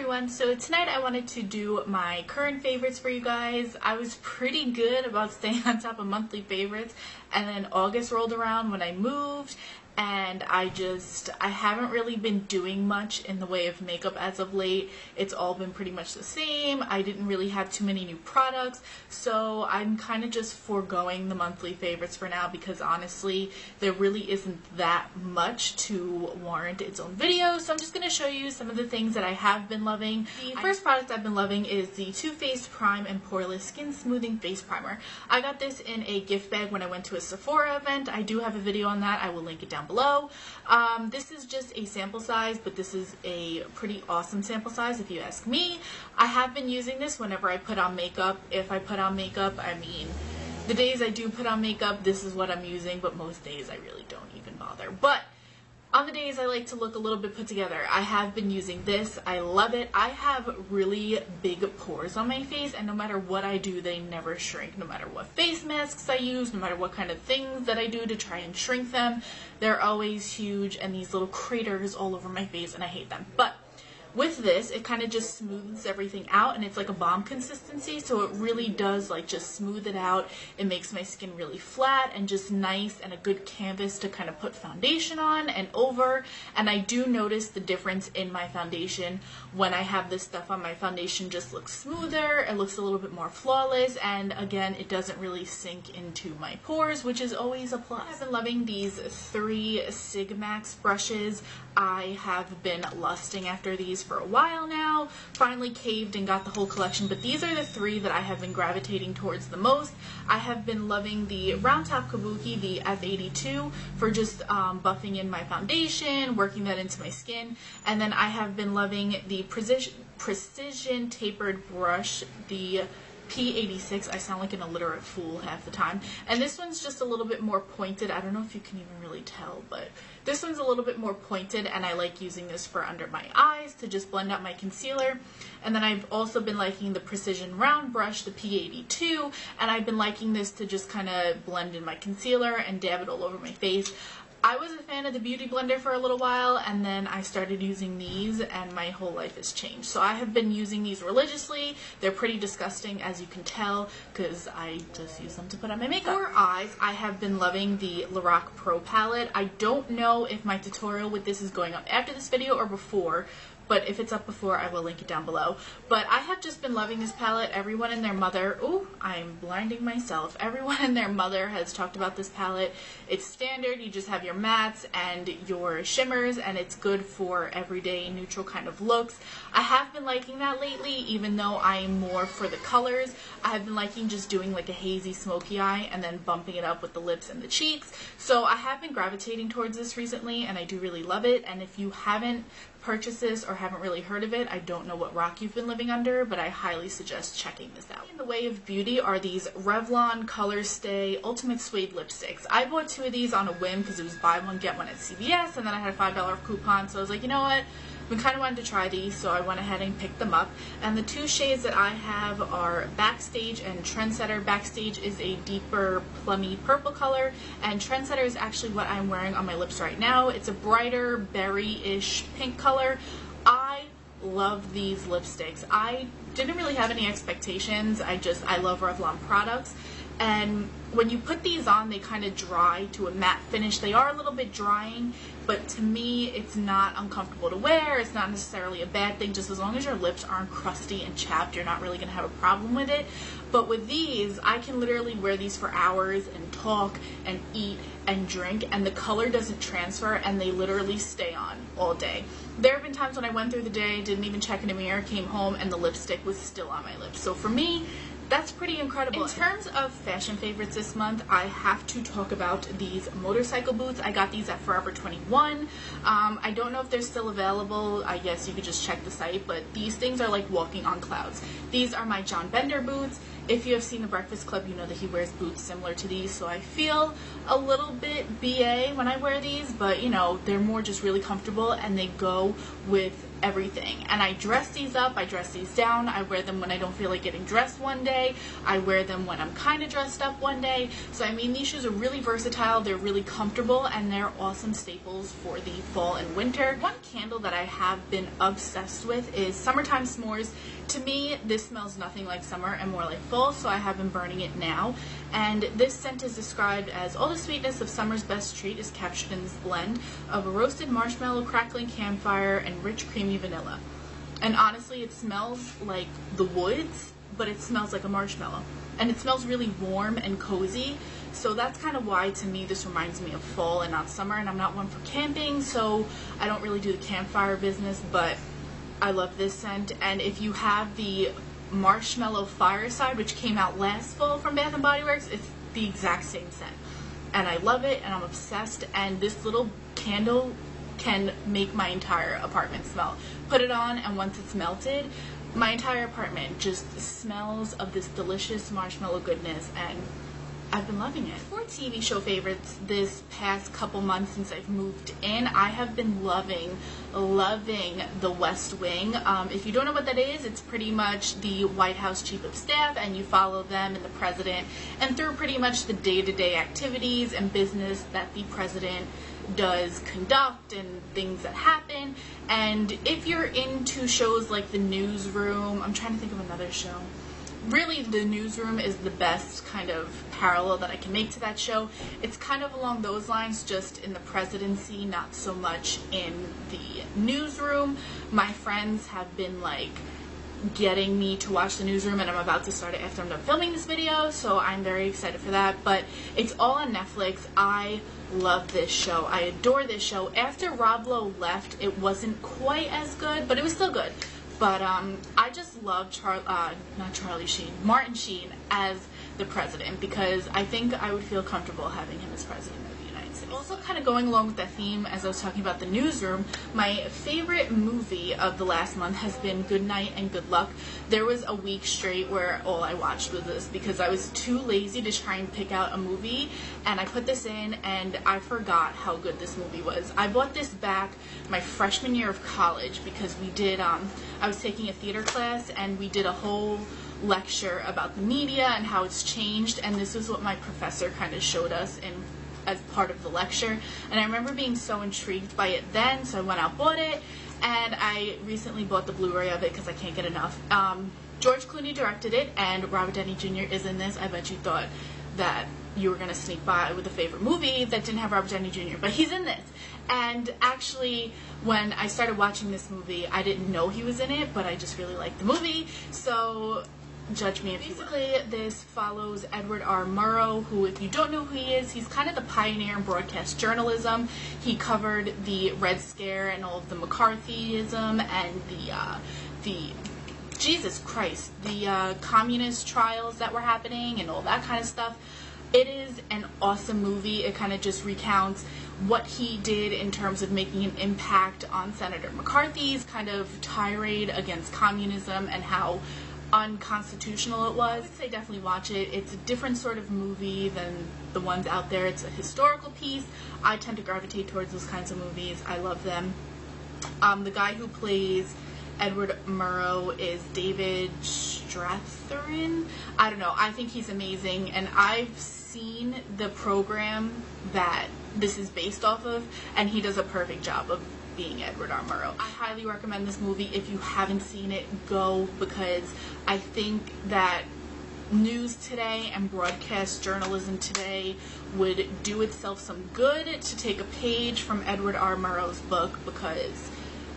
everyone, so tonight I wanted to do my current favorites for you guys. I was pretty good about staying on top of monthly favorites, and then August rolled around when I moved, and I haven't really been doing much in the way of makeup as of late. It's all been pretty much the same. I didn't really have too many new products, so I'm kind of just foregoing the monthly favorites for now because honestly there really isn't that much to warrant its own video. So I'm just going to show you some of the things that I have been loving. The first product I've been loving is the Too Faced Prime and Poreless Skin Smoothing Face Primer. I got this in a gift bag when I went to a Sephora event. I do have a video on that. I will link it down below. This is just a sample size, but this is a pretty awesome sample size if you ask me. I have been using this whenever I put on makeup. If I put on makeup, I mean, the days I do put on makeup, this is what I'm using, but most days I really don't even bother. But on the days I like to look a little bit put together, I have been using this. I love it. I have really big pores on my face, and no matter what I do, they never shrink. No matter what face masks I use, no matter what kind of things that I do to try and shrink them, they're always huge and these little craters all over my face, and I hate them. But with this, it kind of just smooths everything out, and it's like a balm consistency, so it really does like just smooth it out. It makes my skin really flat and just nice and a good canvas to kind of put foundation on and over. And I do notice the difference in my foundation when I have this stuff on. My foundation just looks smoother, it looks a little bit more flawless, and again, it doesn't really sink into my pores, which is always a plus. I've been loving these 3 Sigmax brushes. I have been lusting after these for a while now. Finally caved and got the whole collection, but these are the 3 that I have been gravitating towards the most. I have been loving the Round Top Kabuki, the F82, for just buffing in my foundation, working that into my skin, and then I have been loving the Precision Tapered Brush, the P86. I sound like an illiterate fool half the time. And this one's just a little bit more pointed. I don't know if you can even really tell, but this one's a little bit more pointed, and I like using this for under my eyes to just blend out my concealer. And then I've also been liking the Precision Round Brush, the P82, and I've been liking this to just kind of blend in my concealer and dab it all over my face. I was a fan of the Beauty Blender for a little while, and then I started using these, and my whole life has changed. So I have been using these religiously. They're pretty disgusting, as you can tell, because I just use them to put on my makeup. For eyes, I have been loving the Lorac Pro palette. I don't know if my tutorial with this is going up after this video or before, but if it's up before, I will link it down below. But I have just been loving this palette. Everyone and their mother, ooh, I'm blinding myself. Everyone and their mother has talked about this palette. It's standard. You just have your mattes and your shimmers, and it's good for everyday neutral kind of looks. I have been liking that lately, even though I am more for the colors. I have been liking just doing like a hazy smoky eye and then bumping it up with the lips and the cheeks. So I have been gravitating towards this recently, and I do really love it. And if you haven't purchased this or haven't really heard of it, I don't know what rock you've been living under, but I highly suggest checking this out. In the way of beauty are these Revlon Color Stay Ultimate Suede Lipsticks. I bought 2 of these on a whim because it was buy one get one at CVS, and then I had a $5 coupon, so I was like, you know what, I kind of wanted to try these, so I went ahead and picked them up. And the 2 shades that I have are Backstage and Trendsetter. Backstage is a deeper plummy purple color, and Trendsetter is actually what I'm wearing on my lips right now. It's a brighter berry-ish pink color. I love these lipsticks. I didn't really have any expectations. I love Revlon products. And when you put these on, they kind of dry to a matte finish. They are a little bit drying, but to me, it's not uncomfortable to wear. It's not necessarily a bad thing. Just as long as your lips aren't crusty and chapped, you're not really going to have a problem with it. But with these, I can literally wear these for hours and talk and eat and drink, and the color doesn't transfer, and they literally stay on all day. There have been times when I went through the day, didn't even check in the mirror, came home, and the lipstick was still on my lips. So for me, that's pretty incredible. In terms of fashion favorites this month, I have to talk about these motorcycle boots. I got these at Forever 21. I don't know if they're still available. I guess you could just check the site, but these things are like walking on clouds. These are my John Bender boots. If you have seen The Breakfast Club, you know that he wears boots similar to these, so I feel a little bit BA when I wear these, but you know, they're more just really comfortable, and they go with everything. And I dress these up, I dress these down, I wear them when I don't feel like getting dressed one day, I wear them when I'm kind of dressed up one day. So I mean, these shoes are really versatile, they're really comfortable, and they're awesome staples for the fall and winter. One candle that I have been obsessed with is Summertime S'mores. To me, this smells nothing like summer and more like fall, so I have been burning it now. And this scent is described as all the sweetness of summer's best treat is captured in this blend of a roasted marshmallow, crackling campfire, and rich creamy vanilla. And honestly, it smells like the woods, but it smells like a marshmallow. And it smells really warm and cozy, so that's kind of why to me this reminds me of fall and not summer. And I'm not one for camping, so I don't really do the campfire business, but I love this scent. And if you have the Marshmallow Fireside, which came out last fall from Bath & Body Works, it's the exact same scent. And I love it, and I'm obsessed, and this little candle can make my entire apartment smell. Put it on, and once it's melted, my entire apartment just smells of this delicious marshmallow goodness, and I've been loving it. For TV show favorites this past couple months since I've moved in, I have been loving The West Wing. If you don't know what that is, it's pretty much the White House Chief of Staff, and you follow them and the president and through pretty much the day-to-day activities and business that the president does conduct and things that happen. And if you're into shows like The Newsroom, I'm trying to think of another show. Really, The Newsroom is the best kind of parallel that I can make to that show. It's kind of along those lines, just in the presidency, not so much in the newsroom. My friends have been like getting me to watch The Newsroom, and I'm about to start it after I'm done filming this video, so I'm very excited for that. But it's all on Netflix. I love this show. I adore this show. After Rob Lowe left, it wasn't quite as good, but it was still good. But I just love Martin Sheen as the president, because I think I would feel comfortable having him as president of the United States. Also, kind of going along with that theme, as I was talking about The Newsroom, my favorite movie of the last month has been Good Night and Good Luck. There was a week straight where all I watched was this, because I was too lazy to try and pick out a movie, and I put this in, and I forgot how good this movie was. I bought this back my freshman year of college, because we did, I was taking a theater class, and we did a whole lecture about the media and how it's changed, and this is what my professor kind of showed us as part of the lecture. And I remember being so intrigued by it then, so I went out, bought it, and I recently bought the Blu-ray of it because I can't get enough. George Clooney directed it, and Robert Downey Jr. is in this. I bet you thought that you were going to sneak by with a favorite movie that didn't have Robert Downey Jr., but he's in this. And actually, when I started watching this movie, I didn't know he was in it, but I just really liked the movie, so judge me if you will. Basically, this follows Edward R. Murrow, who, if you don't know who he is, he's kind of the pioneer in broadcast journalism. He covered the Red Scare and all of the McCarthyism and the Jesus Christ, the communist trials that were happening and all that kind of stuff. It is an awesome movie. It kind of just recounts what he did in terms of making an impact on Senator McCarthy's kind of tirade against communism and how unconstitutional it was. I would say definitely watch it. It's a different sort of movie than the ones out there. It's a historical piece. I tend to gravitate towards those kinds of movies. I love them. The guy who plays Edward Murrow is David Strathairn. I don't know. I think he's amazing, and I've seen the program that this is based off of, and he does a perfect job of being Edward R. Murrow. I highly recommend this movie. If you haven't seen it, go, because I think that news today and broadcast journalism today would do itself some good to take a page from Edward R. Murrow's book, because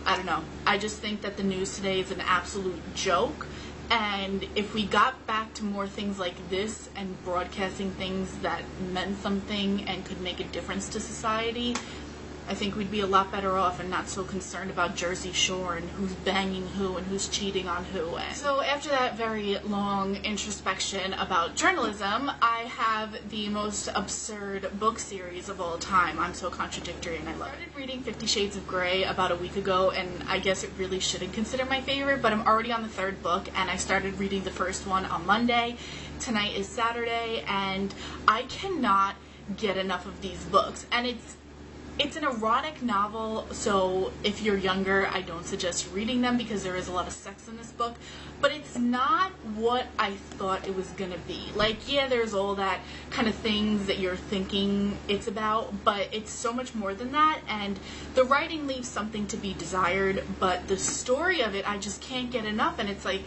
I don't know, I just think that the news today is an absolute joke, and if we got back to more things like this and broadcasting things that meant something and could make a difference to society, I think we'd be a lot better off and not so concerned about Jersey Shore and who's banging who and who's cheating on who. And so after that very long introspection about journalism, I have the most absurd book series of all time. I'm so contradictory and I love it. I started reading 50 Shades of Grey about a week ago, and I guess it really shouldn't consider my favorite, but I'm already on the third book, and I started reading the first one on Monday. Tonight is Saturday, and I cannot get enough of these books. And it's It's an erotic novel, so if you're younger, I don't suggest reading them because there is a lot of sex in this book, but it's not what I thought it was gonna be. Like, yeah, there's all that kind of things that you're thinking it's about, but it's so much more than that, and the writing leaves something to be desired, but the story of it, I just can't get enough, and it's like,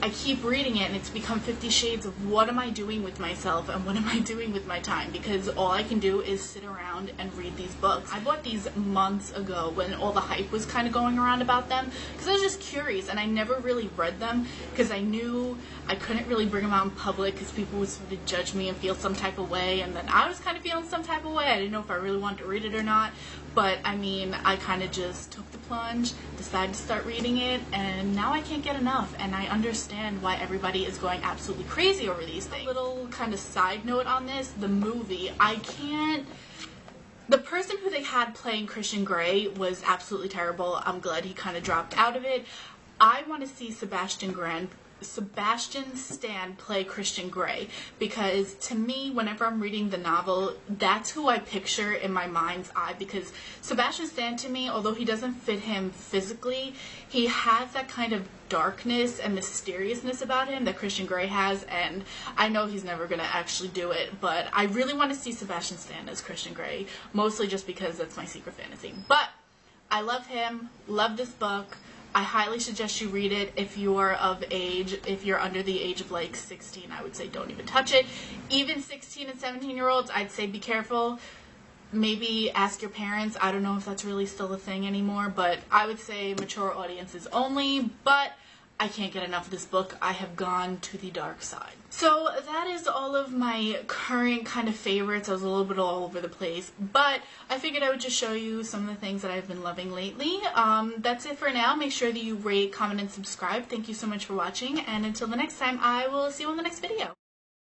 I keep reading it and it's become 50 shades of what am I doing with myself and what am I doing with my time, because all I can do is sit around and read these books. I bought these months ago when all the hype was kind of going around about them because I was just curious, and I never really read them because I knew I couldn't really bring them out in public because people would sort of judge me and feel some type of way, and then I was kind of feeling some type of way. I didn't know if I really wanted to read it or not, but I mean, I kind of just took the plunge, decided to start reading it, and now I can't get enough, and I understand why everybody is going absolutely crazy over these things. A little kind of side note on this, the movie, the person who they had playing Christian Grey was absolutely terrible. I'm glad he kind of dropped out of it. I want to see Sebastian Stan play Christian Grey, because to me, whenever I'm reading the novel, that's who I picture in my mind's eye, because Sebastian Stan, to me, although he doesn't fit him physically, he has that kind of darkness and mysteriousness about him that Christian Grey has, and I know he's never going to actually do it, but I really want to see Sebastian Stan as Christian Grey, mostly just because that's my secret fantasy. But I love him, love this book. I highly suggest you read it if you are of age. If you're under the age of like 16, I would say don't even touch it. Even 16 and 17-year-olds, I'd say be careful. Maybe ask your parents. I don't know if that's really still a thing anymore, but I would say mature audiences only. But I can't get enough of this book. I have gone to the dark side. So that is all of my current kind of favorites. I was a little bit all over the place, but I figured I would just show you some of the things that I've been loving lately. That's it for now. Make sure that you rate, comment, and subscribe. Thank you so much for watching, and until the next time, I will see you on the next video.